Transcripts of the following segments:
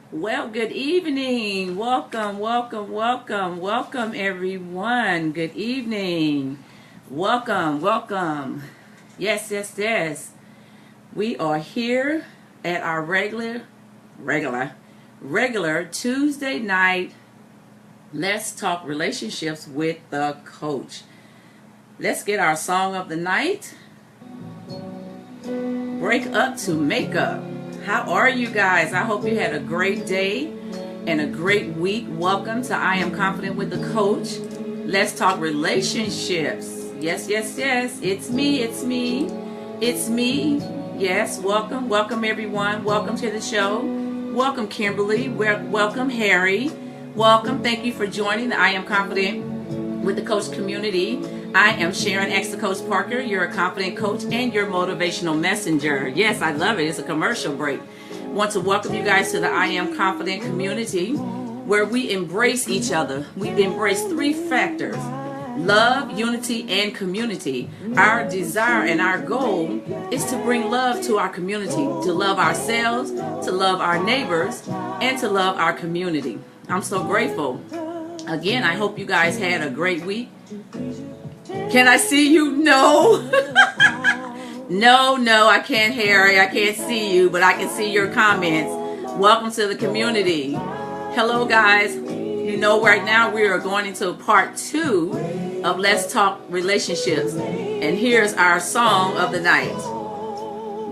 Well, good evening. Welcome, welcome, welcome, welcome, everyone. Good evening. Welcome, welcome. Yes, yes, yes. We are here at our regular Tuesday night. Let's talk relationships with the coach. Let's get our song of the night. Break up to make up. How are you guys? I hope you had a great day and a great week. Welcome to I Am Confident with the Coach. Let's talk relationships. Yes, yes, yes. It's me. It's me. It's me. Yes, welcome. Welcome, everyone. Welcome to the show. Welcome, Kimberly. Welcome, Harry. Welcome. Thank you for joining the I Am Confident with the Coach community. I am Sharon X, the Coach Parker. You're a confident coach and your motivational messenger. Yes, I love it. It's a commercial break. Want to welcome you guys to the I Am Confident community where we embrace each other. We embrace three factors: love, unity, and community. Our desire and our goal is to bring love to our community, to love ourselves, to love our neighbors, and to love our community. I'm so grateful. Again, I hope you guys had a great week. Can I see you? No. No, I can't, Harry. I can't see you, but I can see your comments. Welcome to the community. Hello, guys. You know, right now we are going into part 2 of Let's Talk Relationships. And here's our song of the night.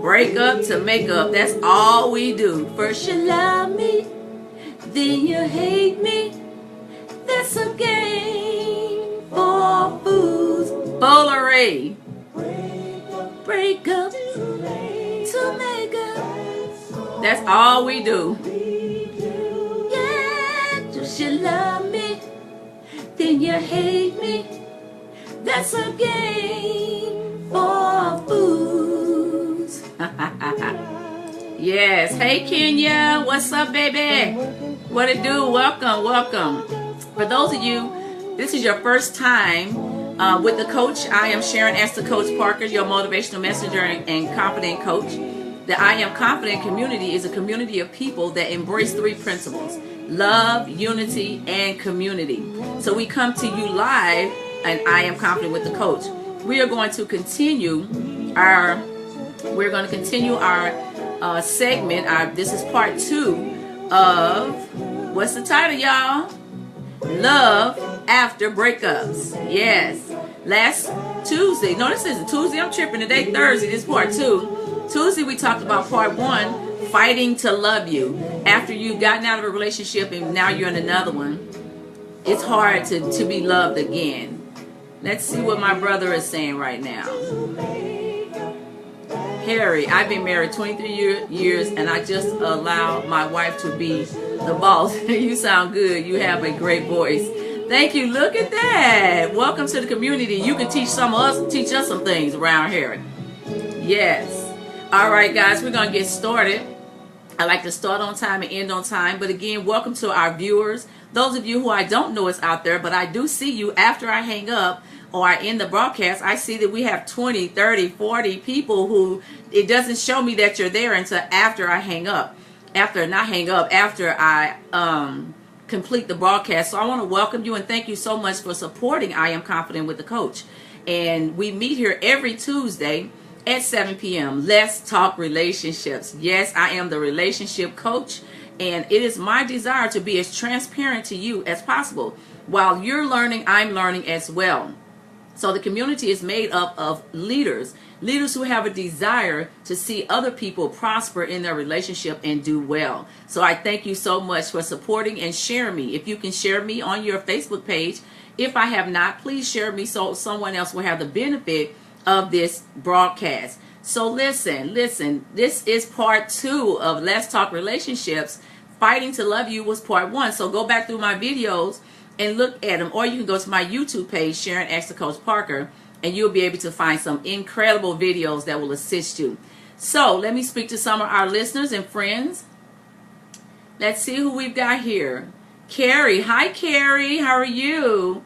Break up to make up. That's all we do. First you love me, then you hate me. That's a game for fools. Bowlery. Break up to make up. That's all we do. Yeah, just you love me, then you hate me. That's a game for fools. Yes. Hey, Kenya. What's up, baby? What it do? Welcome, welcome. For those of you, this is your first time with the coach. I am Sharon S. the Coach Parker, your motivational messenger and confident coach. The I Am Confident community is a community of people that embrace three principles: love, unity, and community. So we come to you live, and I Am Confident with the Coach. We are going to continue our segment. This is part 2 of, what's the title, y'all? Love after breakups. Yes. Last Tuesday. No, this isn't Tuesday. I'm tripping. Today, Thursday. This is part 2. Tuesday, we talked about part 1, fighting to love you. After you've gotten out of a relationship and now you're in another one, it's hard to be loved again. Let's see what my brother is saying right now. Harry, I've been married 23 years and I just allow my wife to be the boss. You sound good. You have a great voice. Thank you. Look at that. Welcome to the community. You can teach us some things around here. Yes. All right, guys, we're going to get started. I like to start on time and end on time. But again, welcome to our viewers. Those of you who I don't know is out there, but I do see you after I hang up or I end the broadcast. I see that we have 20, 30, 40 people who it doesn't show me that you're there until after I hang up. After I complete the broadcast. So I want to welcome you and thank you so much for supporting I Am Confident with the Coach. And we meet here every Tuesday at 7 p.m. Let's talk relationships. Yes, I am the relationship coach, and it is my desire to be as transparent to you as possible. While you're learning, I'm learning as well. So the community is made up of leaders who have a desire to see other people prosper in their relationship and do well. So I thank you so much for supporting and sharing me. If you can share me on your Facebook page, if I have not, please share me so someone else will have the benefit of this broadcast. So listen, this is part 2 of Let's Talk Relationships. Fighting to Love You was part 1. So go back through my videos and look at them, or you can go to my YouTube page, Sharon X the Coach Parker, and you'll be able to find some incredible videos that will assist you. So let me speak to some of our listeners and friends. Let's see who we've got here. Carrie. Hi, Carrie. How are you?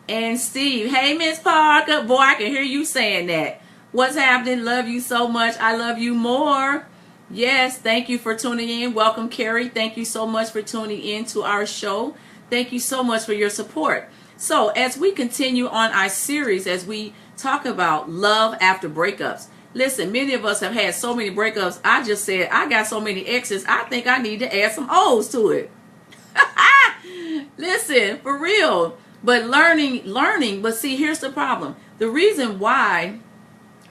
And Steve. Hey, Miss Parker. Boy, I can hear you saying that. What's happening? Love you so much. I love you more. Yes, thank you for tuning in. Welcome, Carrie. Thank you so much for tuning in to our show. Thank you so much for your support. So, as we continue on our series, as we talk about love after breakups, listen, many of us have had so many breakups. I just said, I got so many exes, I think I need to add some O's to it. Listen, for real. But learning. But see, here's the problem. The reason why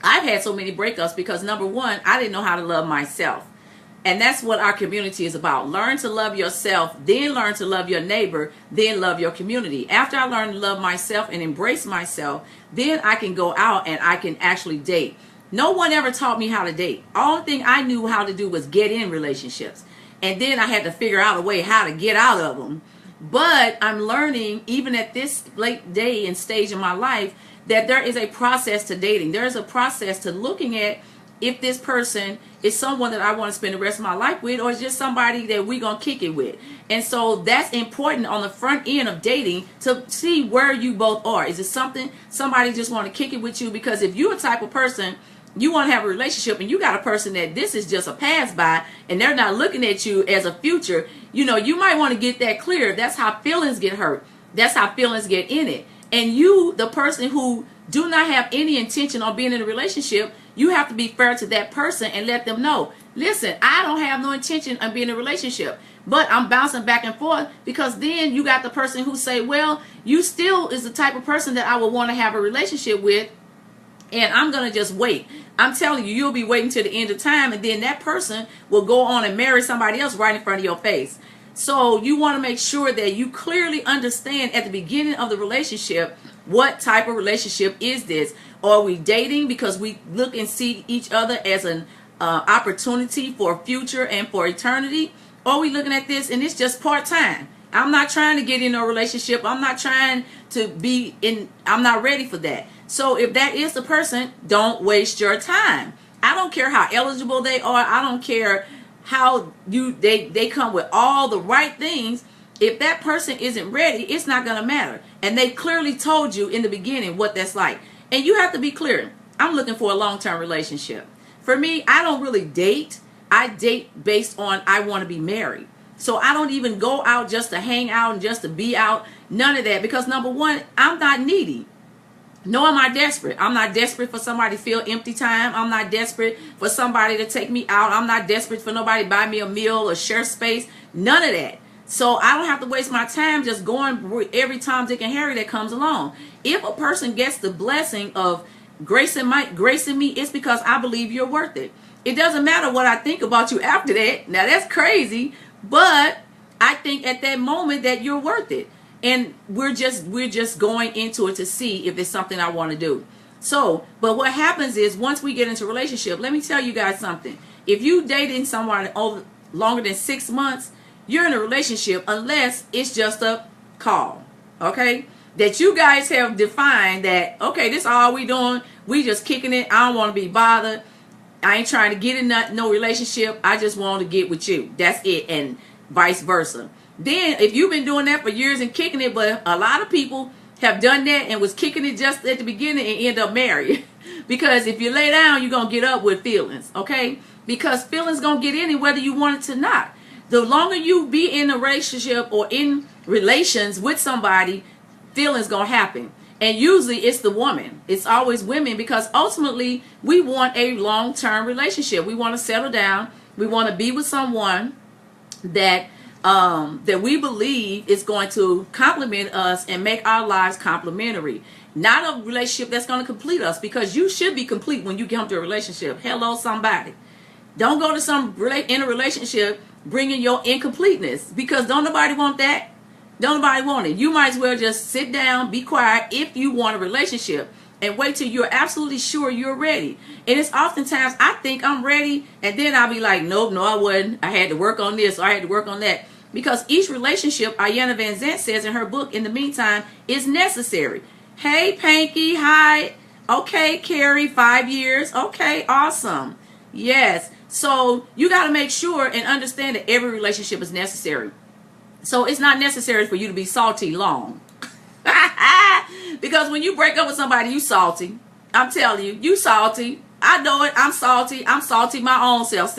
I've had so many breakups because number one, I didn't know how to love myself. And that's what our community is about. Learn to love yourself, then learn to love your neighbor, then love your community. After I learn to love myself and embrace myself, then I can go out and I can actually date. No one ever taught me how to date. All the thing I knew how to do was get in relationships. And then I had to figure out a way how to get out of them. But I'm learning, even at this late day and stage in my life, that there is a process to dating. There is a process to looking at if this person is someone that I want to spend the rest of my life with, or is just somebody that we're going to kick it with. And so that's important on the front end of dating to see where you both are. Is it somebody just want to kick it with you? Because if you're a type of person, you want to have a relationship and you got a person that this is just a pass by and they're not looking at you as a future, you might want to get that clear. That's how feelings get hurt. That's how feelings get in it. And you, the person who do not have any intention on being in a relationship, you have to be fair to that person and let them know, listen, I don't have no intention of being in a relationship, but I'm bouncing back and forth, because then you got the person who say, well, you still is the type of person that I would want to have a relationship with, and I'm going to just wait. I'm telling you, you'll be waiting till the end of time, and then that person will go on and marry somebody else right in front of your face. So you want to make sure that you clearly understand at the beginning of the relationship, what type of relationship is this? Are we dating because we look and see each other as an opportunity for future and for eternity? Or are we looking at this and it's just part-time? I'm not trying to get in a relationship. I'm not trying to be in, I'm not ready for that. So if that is the person, don't waste your time. I don't care how eligible they are. I don't care how they come with all the right things. If that person isn't ready, it's not going to matter. And they clearly told you in the beginning what that's like. And you have to be clear. I'm looking for a long-term relationship. For me, I don't really date. I date based on I want to be married. So I don't even go out just to hang out and just to be out. None of that. Because number one, I'm not needy. Nor am I desperate. I'm not desperate for somebody to feel empty time. I'm not desperate for somebody to take me out. I'm not desperate for nobody to buy me a meal or share space. None of that. So I don't have to waste my time just going every Tom, Dick, and Harry that comes along. If a person gets the blessing of gracing me, it's because I believe you're worth it. It doesn't matter what I think about you after that. Now that's crazy, but I think at that moment that you're worth it. And we're just going into it to see if it's something I want to do. So, but what happens is once we get into a relationship, let me tell you guys something. If you dating someone over longer than 6 months, you're in a relationship unless it's just a call, okay? That you guys have defined that, okay, this is all we doing. We just kicking it. I don't want to be bothered. I ain't trying to get in no relationship. I just want to get with you. That's it, and vice versa. Then if you've been doing that for years and kicking it, but a lot of people have done that and was kicking it just at the beginning and end up married. Because if you lay down, you're going to get up with feelings, okay? Because feelings going to get in it whether you want it to not. The longer you be in a relationship or in relations with somebody, feelings going to happen. And usually it's the woman. It's always women, because ultimately we want a long-term relationship. We want to settle down. We want to be with someone that we believe is going to complement us and make our lives complementary. Not a relationship that's going to complete us, because you should be complete when you come to a relationship. Hello, somebody. Don't go to in a relationship bringing your incompleteness, because don't nobody want that. Don't nobody want it. You might as well just sit down, be quiet if you want a relationship, and wait till you're absolutely sure you're ready. And it's oftentimes I think I'm ready, and then I'll be like, nope, no, I wasn't. I had to work on this, or I had to work on that. Because each relationship, Ayanna Van Zandt says in her book, in the meantime, is necessary. Hey, Panky, hi. Okay, Carrie, 5 years. Okay, awesome. Yes. So you got to make sure and understand that every relationship is necessary. So it's not necessary for you to be salty long. Because when you break up with somebody, you salty. I'm telling you, you salty. I know it. I'm salty. I'm salty my own self.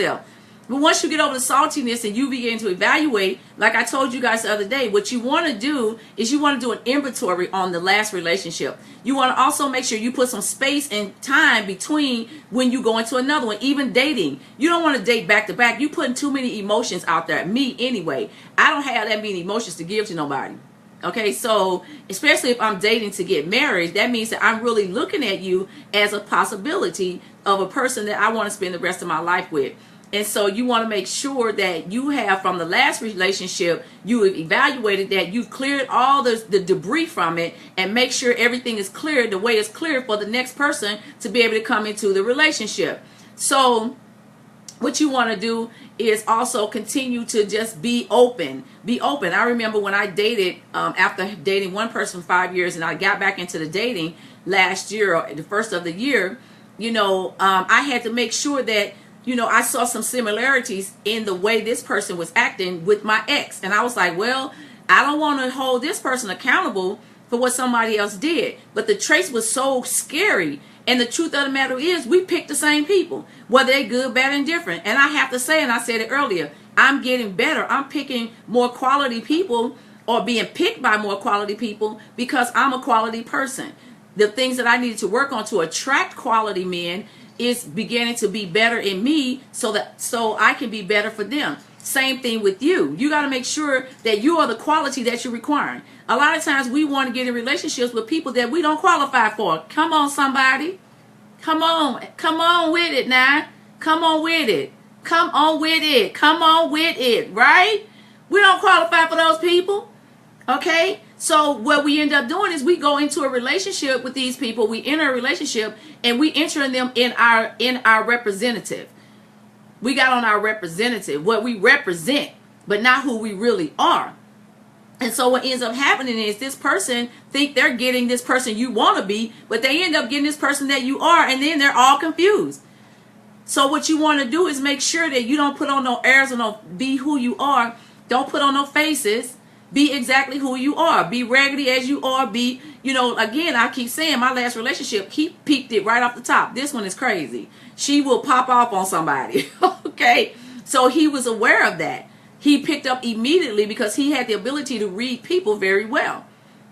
But once you get over the saltiness and you begin to evaluate, like I told you guys the other day, what you want to do is you want to do an inventory on the last relationship. You want to also make sure you put some space and time between when you go into another one, even dating. You don't want to date back to back. You're putting too many emotions out there. Me, anyway. I don't have that many emotions to give to nobody. Okay, so especially if I'm dating to get married, that means that I'm really looking at you as a possibility of a person that I want to spend the rest of my life with. And so you want to make sure that you have, from the last relationship, you have evaluated that, you've cleared all the debris from it, and make sure everything is clear the way it's clear for the next person to be able to come into the relationship. So what you want to do is also continue to just be open. Be open. I remember when I dated, after dating one person for 5 years, and I got back into the dating last year, or the first of the year, I had to make sure that, I saw some similarities in the way this person was acting with my ex. And I was like, well, I don't want to hold this person accountable for what somebody else did. But the trace was so scary. And the truth of the matter is, we picked the same people, whether they're good, bad, and different. And I have to say, and I said it earlier, I'm getting better. I'm picking more quality people, or being picked by more quality people, because I'm a quality person. The things that I needed to work on to attract quality men is beginning to be better in me, so I can be better for them. Same thing with you. You got to make sure that you are the quality that you're requiring. A lot of times we want to get in relationships with people that we don't qualify for. Come on, somebody. Come on with it now. Come on with it. Come on with it. Come on with it, right? We don't qualify for those people. Okay? So what we end up doing is we go into a relationship with these people. We enter a relationship and we enter them in our representative. We got on our representative, what we represent, but not who we really are. And so what ends up happening is this person think they're getting this person you want to be, but they end up getting this person that you are, and then they're all confused. So what you want to do is make sure that you don't put on no airs or no be who you are. Don't put on no faces. Be exactly who you are. Be raggedy as you are. Be, again, I keep saying my last relationship, he peaked it right off the top. This one is crazy. She will pop off on somebody. Okay. So he was aware of that. He picked up immediately because he had the ability to read people very well.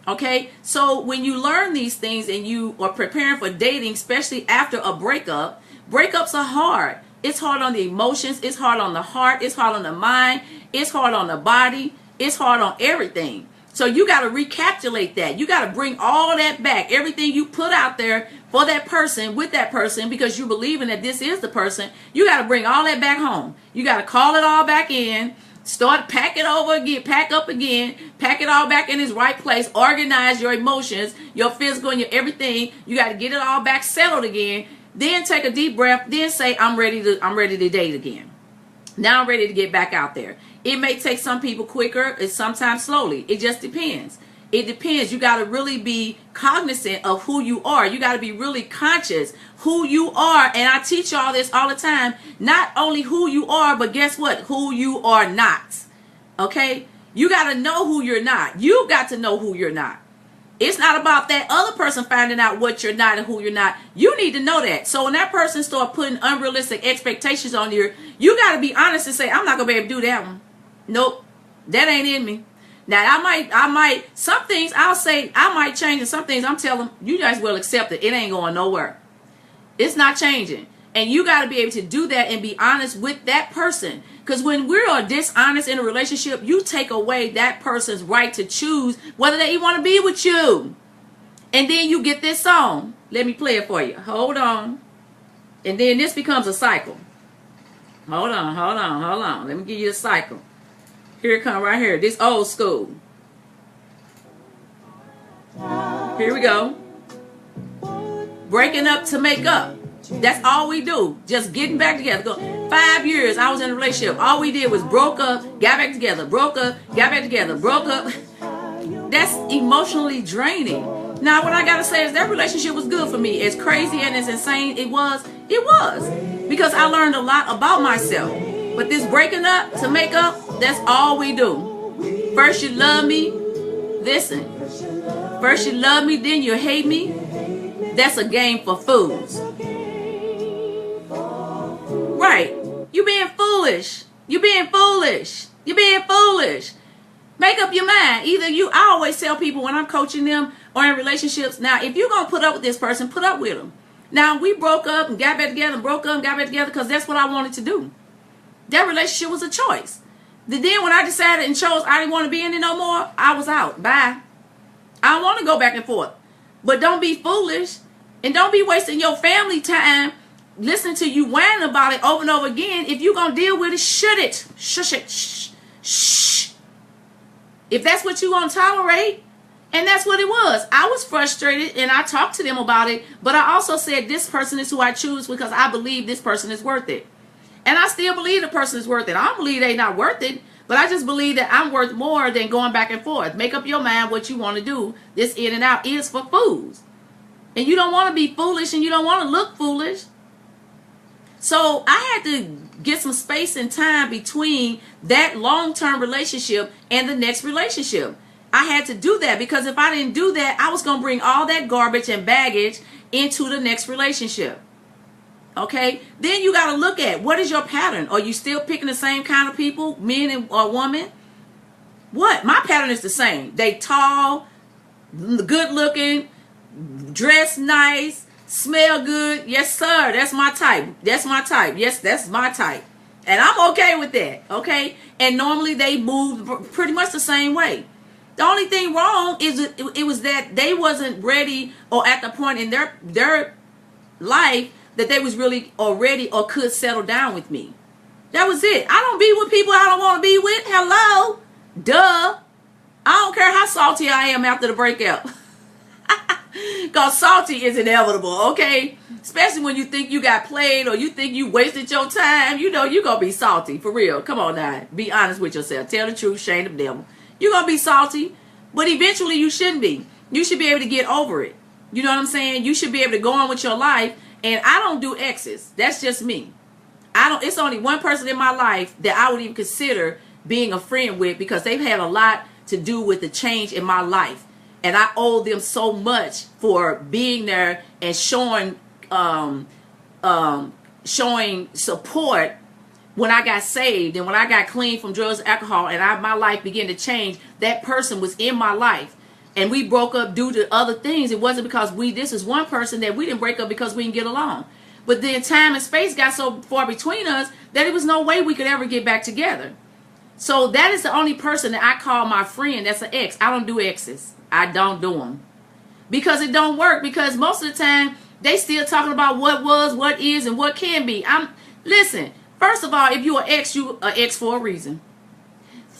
Okay. So when you learn these things and you are preparing for dating, especially after a breakup, breakups are hard. It's hard on the emotions. It's hard on the heart. It's hard on the mind. It's hard on the body. It's hard on everything. So you got to recapitulate that. You got to bring all that back. Everything you put out there for that person, with that person, because you believing that this is the person, you got to bring all that back home. You got to call it all back in. Start pack it over again, pack up again, pack it all back in its right place, organize your emotions, your physical and your everything. You got to get it all back settled again. Then take a deep breath, then say, I'm ready to date again. Now I'm ready to get back out there. It may take some people quicker and sometimes slowly. It just depends. It depends. You got to really be cognizant of who you are. You got to be really conscious who you are. And I teach y'all this all the time. Not only who you are, but guess what? Who you are not. Okay? You got to know who you're not. You got to know who you're not. It's not about that other person finding out what you're not and who you're not. You need to know that. So when that person start putting unrealistic expectations on you, you got to be honest and say, I'm not going to be able to do that one. Nope. That ain't in me. Now, I might, some things I'll say I might change, and some things I'm telling you guys will accept it. It ain't going nowhere. It's not changing. And you got to be able to do that and be honest with that person. Because when we're dishonest in a relationship, you take away that person's right to choose whether they want to be with you. And then you get this song. Let me play it for you. Hold on. And then this becomes a cycle. Hold on. Let me give you a cycle. Here it come right here. This old school. Here we go. Breaking up to make up. That's all we do. Just getting back together. 5 years I was in a relationship. All we did was broke up, got back together, broke up, got back together, broke up. That's emotionally draining. Now what I gotta say is that relationship was good for me. As crazy and as insane it was. Because I learned a lot about myself. But this breaking up to make up, that's all we do. First you love me. Listen. First you love me, then you hate me. That's a game for fools. Right. You being foolish. You being foolish. You being foolish. Make up your mind. Either you, I always tell people when I'm coaching them or in relationships, now, if you're going to put up with this person, put up with them. Now, we broke up and got back together and broke up and got back together because that's what I wanted to do. That relationship was a choice. Then when I decided and chose I didn't want to be in it no more, I was out. Bye. I don't want to go back and forth. But don't be foolish and don't be wasting your family time listening to you whining about it over and over again. If you're going to deal with it, shut it. Shush it. Shh. Shh. If that's what you're going to tolerate, and that's what it was. I was frustrated and I talked to them about it, but I also said this person is who I choose because I believe this person is worth it. And I still believe the person is worth it. I don't believe they're not worth it, but I just believe that I'm worth more than going back and forth. Make up your mind what you want to do. This in and out is for fools. And you don't want to be foolish and you don't want to look foolish. So I had to get some space and time between that long-term relationship and the next relationship. I had to do that because if I didn't do that, I was going to bring all that garbage and baggage into the next relationship. Okay? Then you got to look at what is your pattern? Are you still picking the same kind of people, men or women? What? My pattern is the same. They tall, good looking, dress nice, smell good. Yes, sir. That's my type. That's my type. Yes, that's my type. And I'm okay with that. Okay? And normally they move pretty much the same way. The only thing wrong is it was that they wasn't ready or at the point in their life that they was really already or could settle down with me. That was it. I don't be with people I don't want to be with. Hello? Duh. I don't care how salty I am after the breakup. Because salty is inevitable, okay? Especially when you think you got played or you think you wasted your time. You know you're going to be salty. For real. Come on now. Be honest with yourself. Tell the truth. Shame the devil. You're going to be salty, but eventually you shouldn't be. You should be able to get over it. You know what I'm saying? You should be able to go on with your life. And I don't do exes. That's just me. It's only one person in my life that I would even consider being a friend with because they've had a lot to do with the change in my life. And I owe them so much for being there and showing support when I got saved and when I got clean from drugs and alcohol and my life began to change. That person was in my life. And we broke up due to other things. It wasn't because this is one person that we didn't break up because we didn't get along. But then time and space got so far between us that there was no way we could ever get back together. So that is the only person that I call my friend that's an ex. I don't do exes. I don't do them. Because it don't work. Because most of the time, they still talking about what was, what is, and what can be. Listen, first of all, if you're an ex for a reason.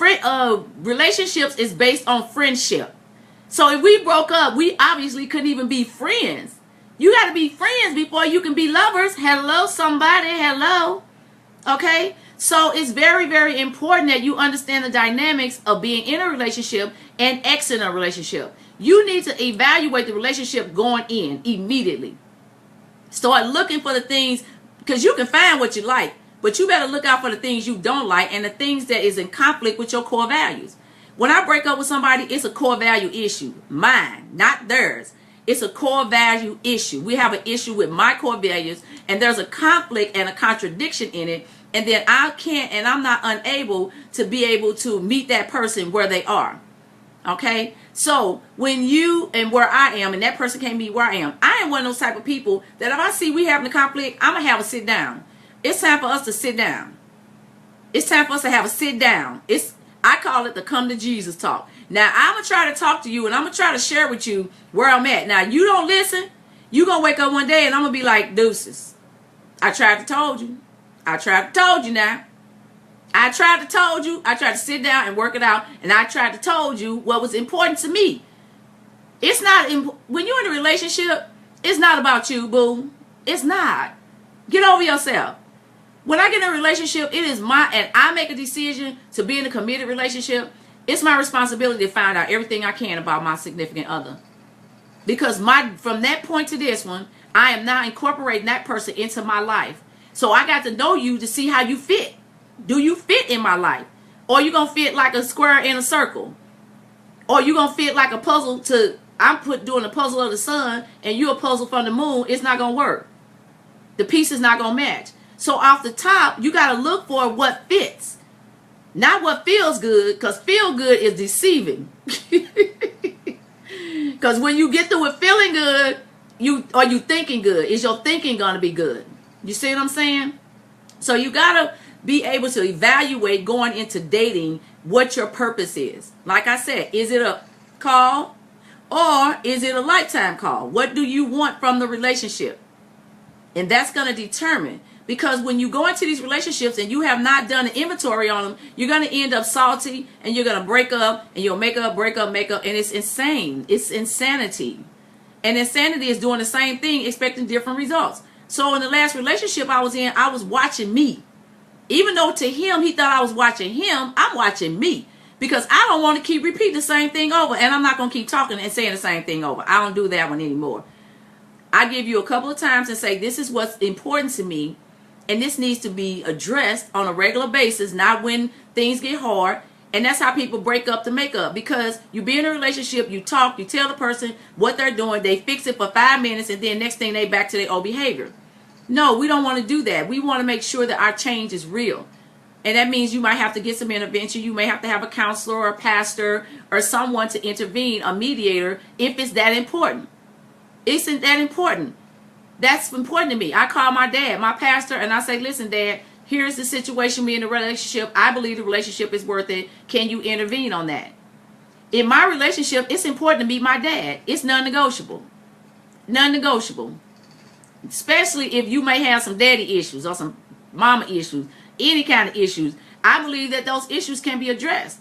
Relationships is based on friendship. So if we broke up, we obviously couldn't even be friends. You got to be friends before you can be lovers. Hello, somebody. Hello. Okay? So it's very, very important that you understand the dynamics of being in a relationship and exiting a relationship. You need to evaluate the relationship going in immediately. Start looking for the things, because you can find what you like, but you better look out for the things you don't like and the things that is in conflict with your core values. When I break up with somebody, it's a core value issue. Mine, not theirs. It's a core value issue. We have an issue with my core values, and there's a conflict and a contradiction in it. And then I can't, and I'm not unable to be able to meet that person where they are. Okay? So when you and where I am, and that person can't meet where I am one of those type of people that if I see we having a conflict, I'm going to have a sit down. It's time for us to sit down. It's time for us to have a sit down. I call it the come to Jesus talk. Now, I'm going to try to talk to you and I'm going to try to share with you where I'm at. Now, you don't listen. You're going to wake up one day and I'm going to be like, deuces. I tried to told you. I tried to told you now. I tried to told you. I tried to sit down and work it out. And I tried to told you what was important to me. It's not, when you're in a relationship, it's not about you, boo. It's not. Get over yourself. When I get in a relationship, it is and I make a decision to be in a committed relationship, it's my responsibility to find out everything I can about my significant other. Because from that point to this one, I am now incorporating that person into my life. So I got to know you to see how you fit. Do you fit in my life? Or you going to fit like a square in a circle? Or you going to fit like a puzzle doing a puzzle of the sun and you a puzzle from the moon? It's not going to work. The pieces not going to match. So off the top, you got to look for what fits, not what feels good, because feel good is deceiving. Because when you get through with feeling good, you thinking good. Is your thinking going to be good? You see what I'm saying? So you got to be able to evaluate going into dating what your purpose is. Like I said, is it a call or is it a lifetime call? What do you want from the relationship? And that's going to determine. Because when you go into these relationships and you have not done an inventory on them, you're going to end up salty and you're going to break up and you'll make up, break up, make up. And it's insane. It's insanity. And insanity is doing the same thing, expecting different results. So in the last relationship I was in, I was watching me. Even though to him, he thought I was watching him, I'm watching me. Because I don't want to keep repeating the same thing over. And I'm not going to keep talking and saying the same thing over. I don't do that one anymore. I give you a couple of times and say, this is what's important to me. And this needs to be addressed on a regular basis, not when things get hard. And that's how people break up to make up. Because you be in a relationship, you talk, you tell the person what they're doing, they fix it for 5 minutes, and then next thing they back to their old behavior. No, we don't want to do that. We want to make sure that our change is real. And that means you might have to get some intervention. You may have to have a counselor or a pastor or someone to intervene, a mediator, if it's that important. Isn't that important? That's important to me. I call my dad, my pastor, and I say, listen, Dad, here's the situation, me in the relationship. I believe the relationship is worth it. Can you intervene on that? In my relationship, it's important to meet my dad. It's non-negotiable. Non-negotiable. Especially if you may have some daddy issues or some mama issues, any kind of issues. I believe that those issues can be addressed.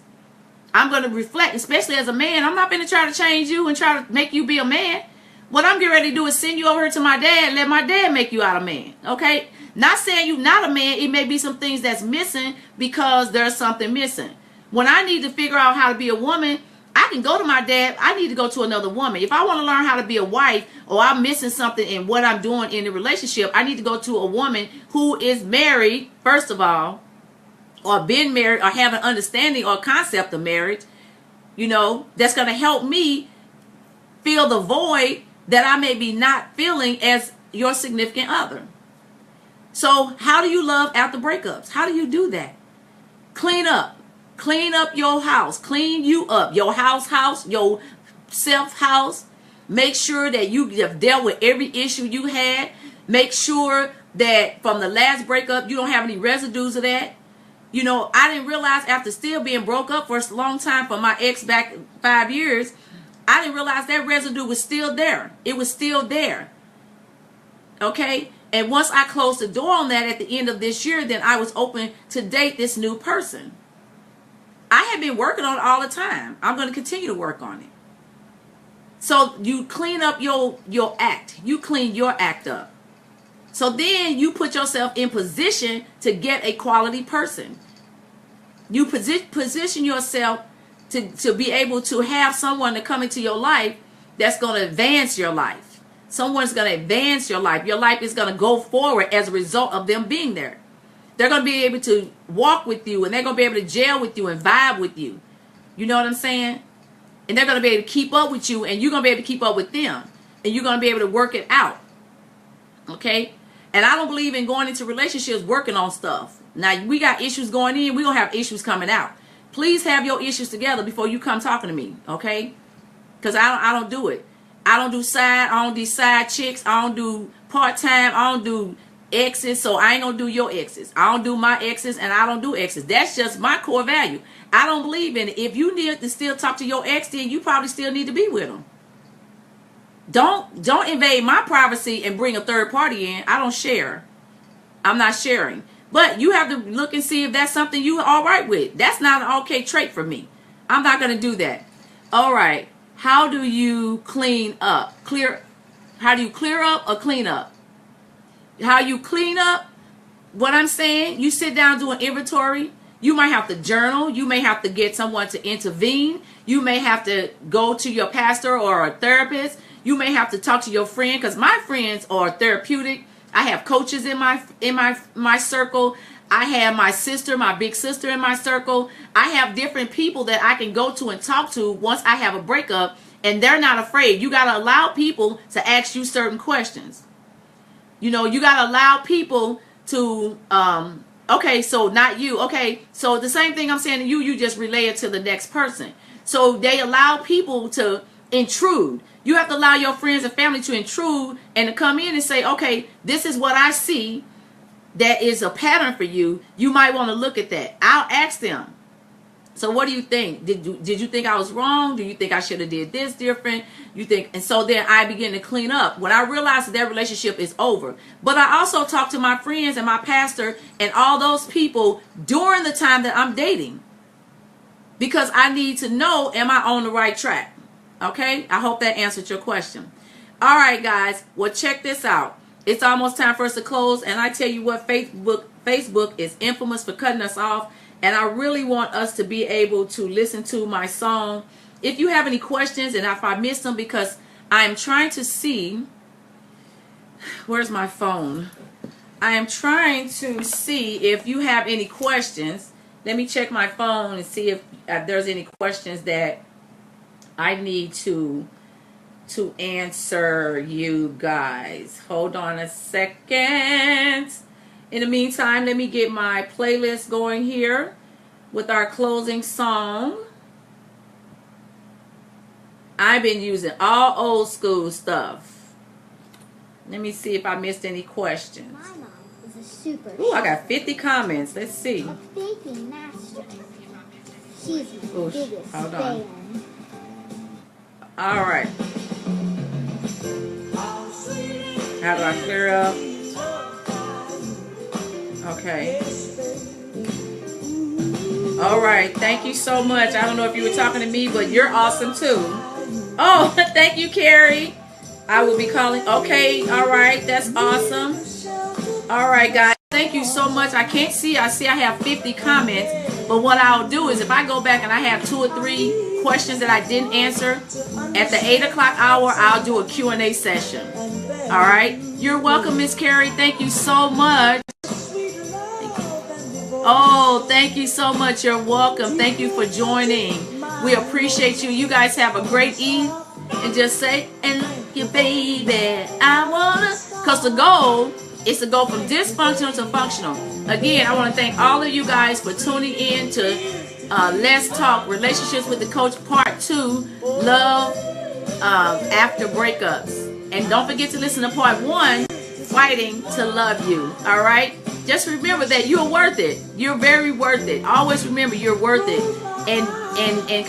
I'm going to reflect, especially as a man. I'm not going to try to change you and try to make you be a man. What I'm getting ready to do is send you over here to my dad and let my dad make you out a man. Okay? Not saying you're not a man. It may be some things that's missing because there's something missing. When I need to figure out how to be a woman, I can go to my dad. I need to go to another woman. If I want to learn how to be a wife, or I'm missing something in what I'm doing in the relationship, I need to go to a woman who is married, first of all, or been married, or have an understanding or concept of marriage, that's going to help me fill the void that I may be not feeling as your significant other. So how do you love after breakups? How do you do that? Clean up. Clean up your house. Clean you up. Your house, your self-house. Make sure that you have dealt with every issue you had. Make sure that from the last breakup, you don't have any residues of that. I didn't realize after still being broke up for a long time for my ex back 5 years, I didn't realize that residue was still there. It was still there. Okay? And once I closed the door on that at the end of this year, then I was open to date this new person. I have been working on it all the time. I'm going to continue to work on it. So you clean up your act. You clean your act up. So then you put yourself in position to get a quality person. You position yourself to be able to have someone to come into your life that's going to advance your life. Someone's going to advance your life. Your life is going to go forward as a result of them being there. They're going to be able to walk with you, and they're going to be able to gel with you and vibe with you. You know what I'm saying? And they're going to be able to keep up with you, and you're going to be able to keep up with them. And you're going to be able to work it out. Okay? And I don't believe in going into relationships working on stuff. Now, we got issues going in. We're going to have issues coming out. Please have your issues together before you come talking to me, okay? Because I don't do it. I don't do side chicks. I don't do part-time. I don't do exes, so I ain't going to do your exes. I don't do my exes, and I don't do exes. That's just my core value. I don't believe in it. If you need to still talk to your ex, then you probably still need to be with them. Don't invade my privacy and bring a third party in. I don't share. I'm not sharing. But you have to look and see if that's something you're all right with. That's not an okay trait for me. I'm not going to do that. All right. How do you clean up? How do you clear up or clean up? How you clean up, what I'm saying, you sit down, do an inventory. You might have to journal. You may have to get someone to intervene. You may have to go to your pastor or a therapist. You may have to talk to your friend, because my friends are therapeutic. I have coaches in my circle. I have my sister, my big sister in my circle. I have different people that I can go to and talk to once I have a breakup, and they're not afraid. You got to allow people to ask you certain questions. You got to allow people to okay, so not you. Okay, so the same thing I'm saying to you, you just relay it to the next person. So they allow people to intrude. You have to allow your friends and family to intrude and to come in and say, okay, this is what I see that is a pattern for you. You might want to look at that. I'll ask them. So what do you think? Did you think I was wrong? Do you think I should have did this different? You think? And so then I begin to clean up. When I realize that relationship is over. But I also talk to my friends and my pastor and all those people during the time that I'm dating. Because I need to know, am I on the right track? Okay? I hope that answered your question. All right, guys. Well, check this out. It's almost time for us to close. And I tell you what, Facebook is infamous for cutting us off. And I really want us to be able to listen to my song. If you have any questions, and if I missed them, because I'm trying to see, where's my phone? I am trying to see if you have any questions. Let me check my phone and see if there's any questions that I need to answer you guys. Hold on a second. In the meantime, let me get my playlist going here with our closing song. I've been using all old school stuff. Let me see if I missed any questions. My mom is a super. Ooh, I got 50 comments. Let's see. A baking master. She's the biggest hold on. fan. All right. How do I clear up? Okay. All right. Thank you so much. I don't know if you were talking to me, but you're awesome too. Oh, thank you, Carrie. I will be calling. Okay. All right. That's awesome. All right, guys. Thank you so much. I can't see. I see I have 50 comments. But what I'll do is if I go back and I have 2 or 3 questions that I didn't answer, at the 8 o'clock hour, I'll do a Q&A session. All right. You're welcome, Miss Carrie. Thank you so much. Oh, thank you so much. You're welcome. Thank you for joining. We appreciate you. You guys have a great Eve. And just say, and you baby, I wanna. Because the goal is to go from dysfunctional to functional. Again, I want to thank all of you guys for tuning in to Let's Talk Relationships with the Coach Part 2, Love After Breakups. And don't forget to listen to Part 1, Fighting to Love You. All right? Just remember that you're worth it. You're very worth it. Always remember you're worth it. And continue